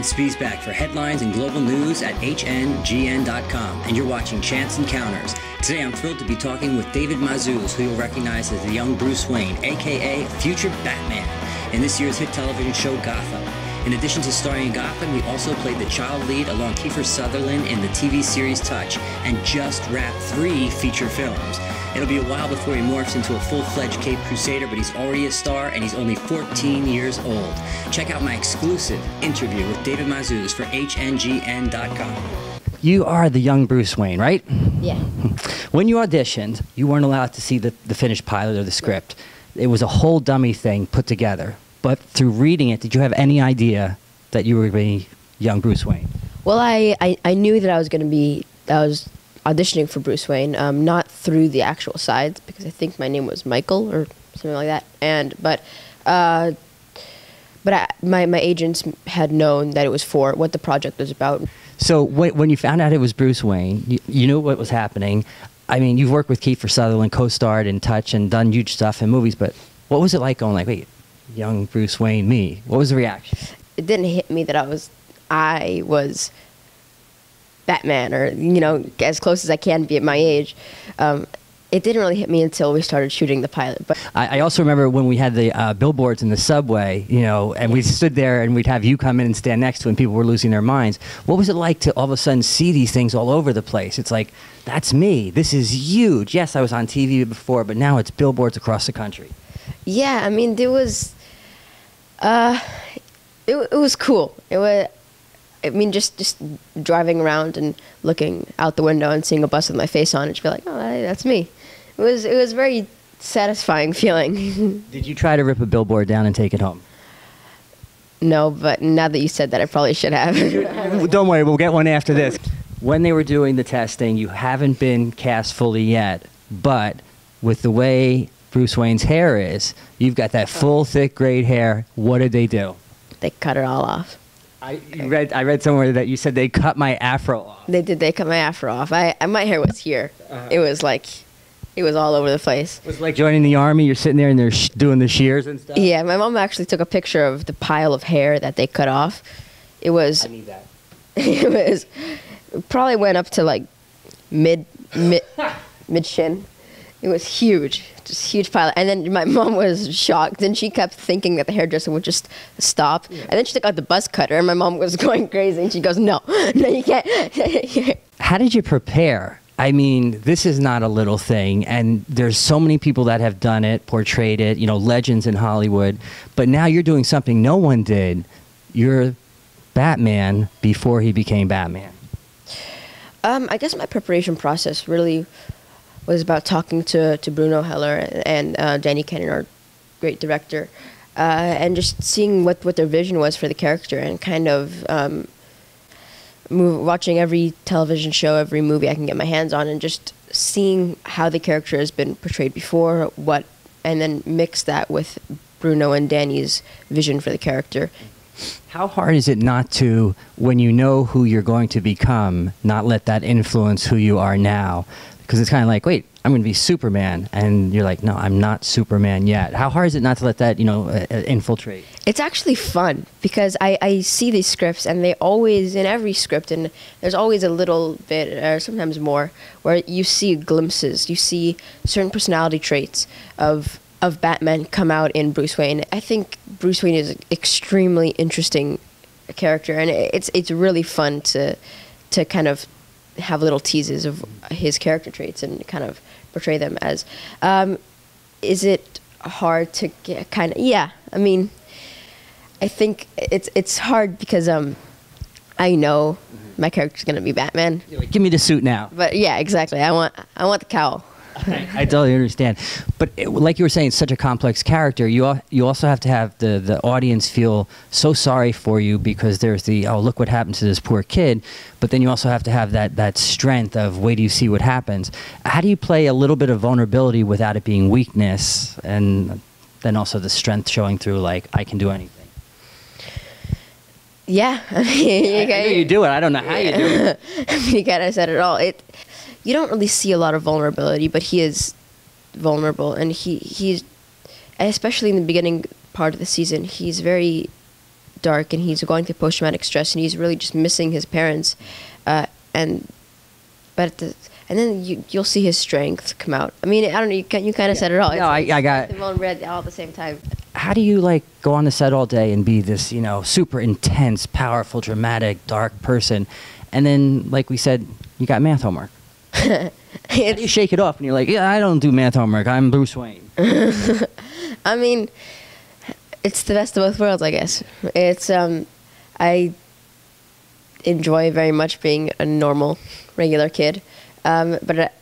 Spiesbach for headlines and global news at HNGN.com, and you're watching Chance Encounters. Today I'm thrilled to be talking with David Mazouz, who you'll recognize as the young Bruce Wayne, aka future Batman, in this year's hit television show Gotham. In addition to starring in Gotham, he also played the child lead along Kiefer Sutherland in the TV series Touch, and just wrapped 3 feature films. It'll be a while before he morphs into a full-fledged Cape Crusader, but he's already a star, and he's only 14 years old. Check out my exclusive interview with David Mazouz for HNGN.com. You are the young Bruce Wayne, right? Yeah. When you auditioned, you weren't allowed to see the finished pilot or the script. It was a whole dummy thing put together. But through reading it, did you have any idea that you were going to be young Bruce Wayne? Well, I knew that I was auditioning for Bruce Wayne, not through the actual sides, because I think my name was Michael or something like that. My agents had known that it was for what the project was about. So when you found out it was Bruce Wayne, you knew what was happening. I mean, you've worked with Kiefer Sutherland, co-starred in Touch, and done huge stuff in movies. But what was it like going like, wait, young Bruce Wayne, me? What was the reaction? It didn't hit me that I was Batman, or, you know, as close as I can be at my age. It didn't really hit me until we started shooting the pilot. But I also remember when we had the billboards in the subway, you know, and we stood there and we'd have you come in and stand next to it and people were losing their minds. What was it like to all of a sudden see these things all over the place? It's like, that's me. This is huge. Yes, I was on TV before, but now it's billboards across the country. Yeah, I mean, there was, it was cool. It was, I mean, just driving around and looking out the window and seeing a bus with my face on it, you'd be like, oh, that's me. It was a very satisfying feeling. Did you try to rip a billboard down and take it home? No, but now that you said that, I probably should have. Don't worry, we'll get one after this. When they were doing the testing, you haven't been cast fully yet, but with the way Bruce Wayne's hair is, you've got that full, thick, great hair. What did they do? They cut it all off. I read somewhere that you said they cut my afro off. They did. They cut my afro off. My hair was here. It was like, it was all over the place. It was like joining the army. You're sitting there and they're doing the shears and stuff. Yeah, my mom actually took a picture of the pile of hair that they cut off. It was. I need that. It probably went up to like mid shin. It was huge, just huge pile. And then my mom was shocked, and she kept thinking that the hairdresser would just stop. Yeah. And then she took out the buzz cutter, and my mom was going crazy, and she goes, no, you can't. How did you prepare? I mean, this is not a little thing, and there's so many people that have done it, portrayed it, you know, legends in Hollywood. But now you're doing something no one did. You're Batman before he became Batman. I guess my preparation process really was about talking to Bruno Heller and Danny Cannon, our great director, and just seeing what their vision was for the character, and kind of watching every television show, every movie I can get my hands on, and just seeing how the character has been portrayed before, and then mix that with Bruno and Danny's vision for the character. How hard is it not to, when you know who you're going to become, not let that influence who you are now? Because it's kind of like, wait, I'm going to be Superman. And you're like, no, I'm not Superman yet. How hard is it not to let that, you know, infiltrate? It's actually fun, because I see these scripts, and they always, in every script, and there's always a little bit, or sometimes more, where you see glimpses. You see certain personality traits of Batman come out in Bruce Wayne. I think Bruce Wayne is an extremely interesting character, and it's really fun to kind of have little teases of his character traits and kind of portray them as. Is it hard to get kind of? Yeah, I mean, I think it's hard because I know my character's gonna be Batman. Like, give me the suit now. But yeah, exactly. I want the cowl. I totally understand. But like you were saying, it's such a complex character. You also have to have the audience feel so sorry for you, because there's the, oh, look what happened to this poor kid. But then you also have to have that strength of, wait till you see what happens. How do you play a little bit of vulnerability without it being weakness, and then also the strength showing through, like, I can do anything? Yeah. I mean, I know you do it. I don't know how you do it. I mean, you kind of said it all. You don't really see a lot of vulnerability, but he is vulnerable, and he's, especially in the beginning part of the season, he's very dark, and he's going through post-traumatic stress, and he's really just missing his parents, and then you'll see his strength come out. I mean, I don't know. You kind of said it all. No, I got well and red all at the same time. How do you like go on the set all day and be this, you know, super intense, powerful, dramatic, dark person, and then, like we said, you got math homework? How do you shake it off and you're like, yeah, I don't do math homework. I'm Bruce Wayne. I mean, it's the best of both worlds, I guess. It's I enjoy very much being a normal, regular kid, but at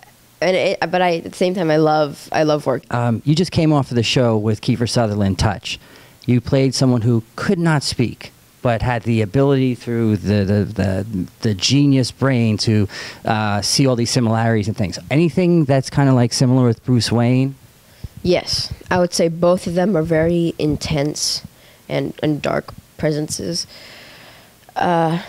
the same time, I love work. You just came off of the show with Kiefer Sutherland, Touch. You played someone who could not speak, but had the ability through the genius brain to see all these similarities and things. Anything that's kind of like similar with Bruce Wayne? Yes, I would say both of them are very intense and dark presences, and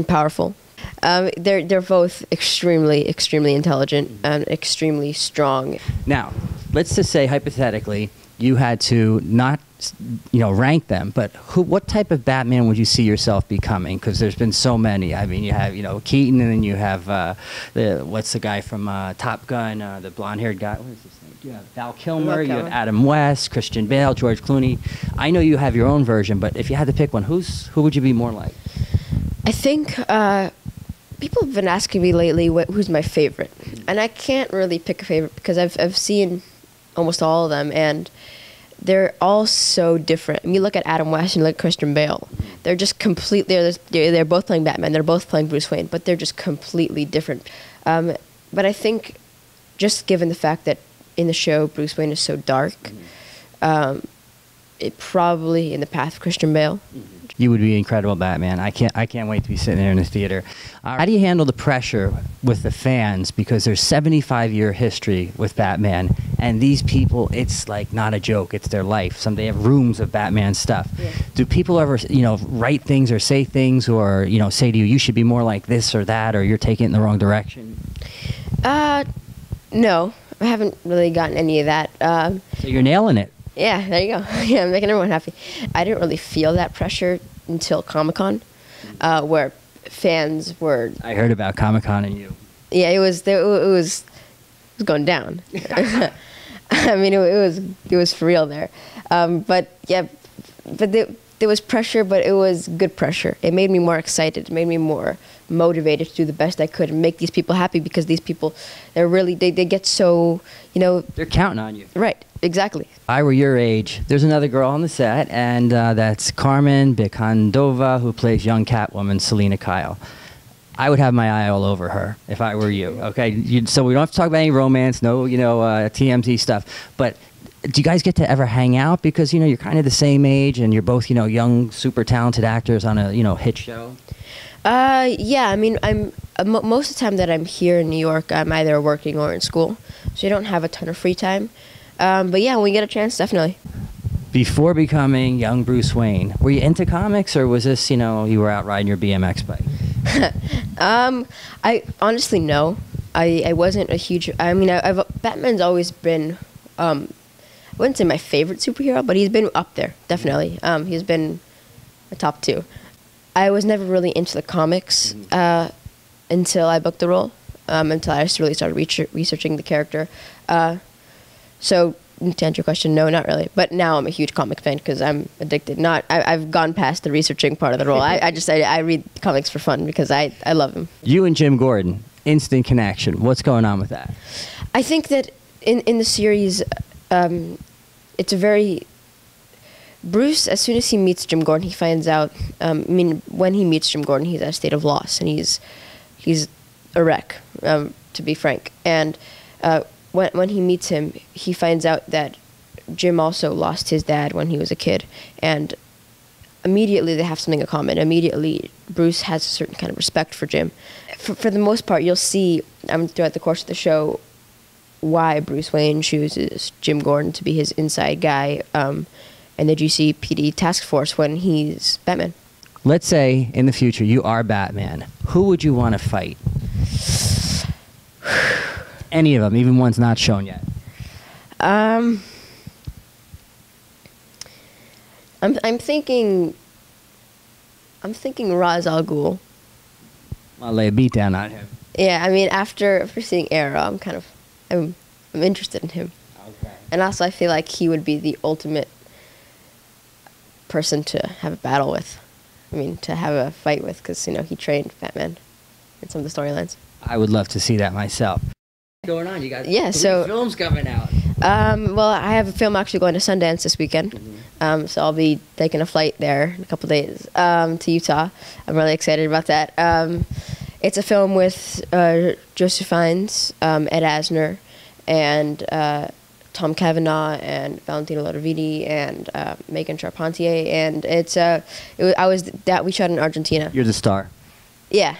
powerful. They're both extremely extremely intelligent and extremely strong. Now, let's just say hypothetically you had to not, you know, rank them, but what type of Batman would you see yourself becoming? Because there's been so many. I mean, you have, you know, Keaton, and then you have what's the guy from Top Gun, the blonde-haired guy. What is his name? You have Val Kilmer. You have Adam West, Christian Bale, George Clooney. I know you have your own version, but if you had to pick one, who would you be more like? I think people have been asking me lately who's my favorite, and I can't really pick a favorite because I've seen almost all of them, and they're all so different. I mean, you look at Adam West and you look at Christian Bale. They're just completely, they're both playing Batman. They're both playing Bruce Wayne, but they're just completely different. But I think just given the fact that in the show Bruce Wayne is so dark, it probably in the path of Christian Bale. You would be incredible Batman. I can't wait to be sitting there in the theater. How do you handle the pressure with the fans? Because there's 75-year history with Batman, and these people, it's like not a joke. It's their life. They have rooms of Batman stuff. Yeah. Do people ever, you know, write things or say things, or, you know, say to you, you should be more like this or that, or you're taking it in the wrong direction? No, I haven't really gotten any of that. So you're nailing it. Yeah, there you go. Yeah, I'm making everyone happy. I didn't really feel that pressure until Comic-Con, where fans were... I heard about Comic-Con and you. Yeah, it was going down. I mean, it was for real there. But there was pressure, but it was good pressure. It made me more excited. It made me more motivated to do the best I could and make these people happy, because these people, they get so, you know... They're counting on you. Right, exactly. If I were your age, there's another girl on the set, and that's Carmen Bicandova, who plays young Catwoman, Selena Kyle. I would have my eye all over her if I were you, okay? So we don't have to talk about any romance, no, you know, TMZ stuff, but... Do you guys get to ever hang out? Because, you know, you're kind of the same age and you're both, you know, young, super talented actors on a, you know, hit show. Yeah, I mean, most of the time that I'm here in New York, I'm either working or in school, so you don't have a ton of free time. But yeah, when we get a chance, definitely. Before becoming young Bruce Wayne, were you into comics, or was this, you know, you were out riding your BMX bike? I honestly, no. I wasn't a huge, I mean, Batman's always been, I wouldn't say my favorite superhero, but he's been up there, definitely. He's been a top 2. I was never really into the comics until I booked the role, until I really started researching the character. So, to answer your question, no, not really. But now I'm a huge comic fan because I'm addicted. I've gone past the researching part of the role. I read comics for fun because I love them. You and Jim Gordon, instant connection. What's going on with that? I think that in the series... it's a very... Bruce, as soon as he meets Jim Gordon, he finds out... I mean, when he meets Jim Gordon, he's at a state of loss, and he's a wreck, to be frank. And when he meets him, he finds out that Jim also lost his dad when he was a kid, and immediately they have something in common. Immediately, Bruce has a certain kind of respect for Jim. For the most part, you'll see throughout the course of the show why Bruce Wayne chooses Jim Gordon to be his inside guy in the GCPD task force when he's Batman. Let's say in the future you are Batman. Who would you want to fight? Any of them, even ones not shown yet. I'm thinking I'm thinking Ra's al Ghul. I'll lay a beat down on him. Yeah, I mean, after seeing Arrow, I'm interested in him. Okay. And also, I feel like he would be the ultimate person to have a battle with. I mean, to have a fight with, because, he trained Batman in some of the storylines. I would love to see that myself. What's going on? You got Yeah, 3 so- films coming out. Well, I have a film actually going to Sundance this weekend. So I'll be taking a flight there in a couple days to Utah. I'm really excited about that. It's a film with Joseph Fiennes, Ed Asner, and Tom Cavanaugh, and Valentino Lottovini, and Megan Charpentier, and we shot in Argentina. You're the star. Yeah.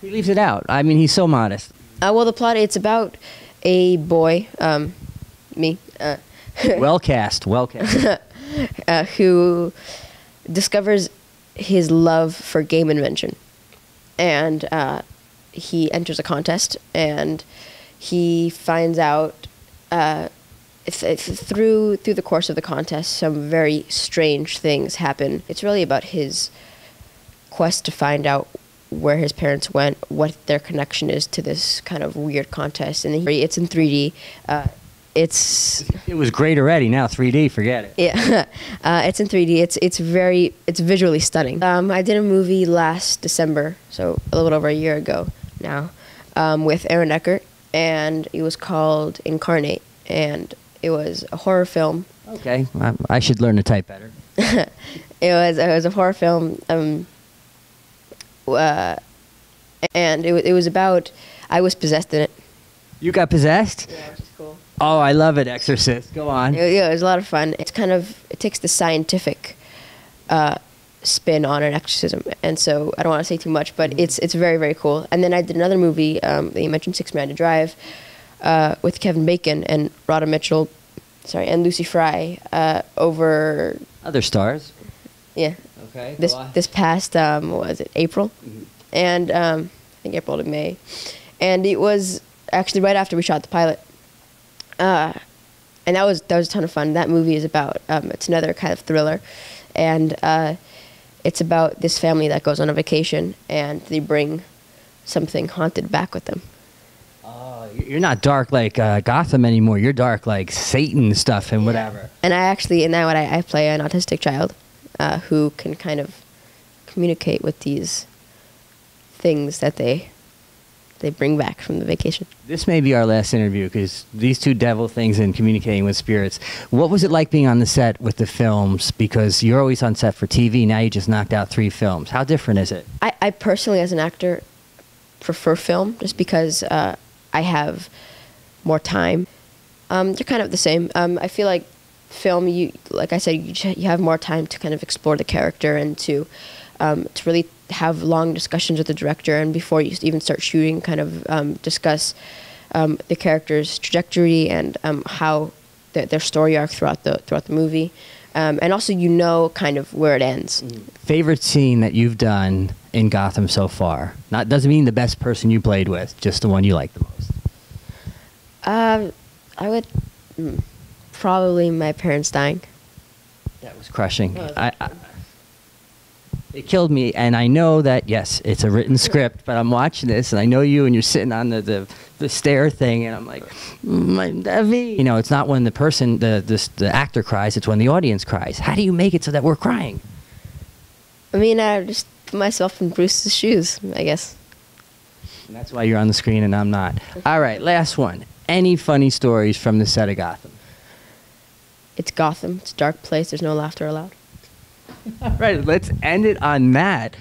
He leaves it out. I mean, he's so modest. Well, the plot, it's about a boy, me, Well cast. Well cast. who discovers his love for game invention. And he enters a contest, and he finds out through the course of the contest, some very strange things happen. It's really about his quest to find out where his parents went, what their connection is to this kind of weird contest. And it's in 3D. It was great already. Now 3D, forget it. Yeah, it's in 3D. It's visually stunning. I did a movie last December, so a little bit over a year ago now, with Aaron Eckhart, and it was called Incarnate, and it was a horror film. Okay, I should learn to type better. It was a horror film, and it was about, I was possessed in it. You got possessed? Yeah, which is cool. Oh, I love it, Exorcist. Go on. Yeah, it was a lot of fun. It takes the scientific spin on an exorcism, and so I don't want to say too much, but it's very, very cool. And then I did another movie that you mentioned, 6 Men to Drive, with Kevin Bacon and Rhoda Mitchell, and Lucy Fry over. Other stars. Yeah. Okay. This past what was it, April, and I think April to May, and it was actually right after we shot the pilot. And that was a ton of fun. That movie is about it's another kind of thriller, and it's about this family that goes on a vacation and they bring something haunted back with them. Oh, you're not dark like Gotham anymore. You're dark like Satan stuff and whatever. And I play an autistic child who can kind of communicate with these things that they bring back from the vacation. This may be our last interview because these two devil things and communicating with spirits. What was it like being on the set with the films? Because you're always on set for TV. Now you just knocked out 3 films. How different is it? I personally, as an actor, prefer film just because I have more time. They're kind of the same. I feel like film, like I said, you have more time to kind of explore the character and to really have long discussions with the director, and before you even start shooting, kind of discuss the character's trajectory and how their story arc throughout the movie, and also kind of where it ends. Favorite scene that you've done in Gotham so far? Doesn't mean the best person you played with, just the one you like the most. I would probably my parents dying. That was crushing. Oh, It killed me, and I know that, yes, it's a written script, but I'm watching this, and I know you, and you're sitting on the stair thing, and I'm like, my Debbie. It's not when the actor cries, it's when the audience cries. How do you make it so that we're crying? I mean, I just put myself in Bruce's shoes, I guess. And that's why you're on the screen and I'm not. All right, last one. Any funny stories from the set of Gotham? It's Gotham. It's a dark place. There's no laughter allowed. All right, let's end it on that.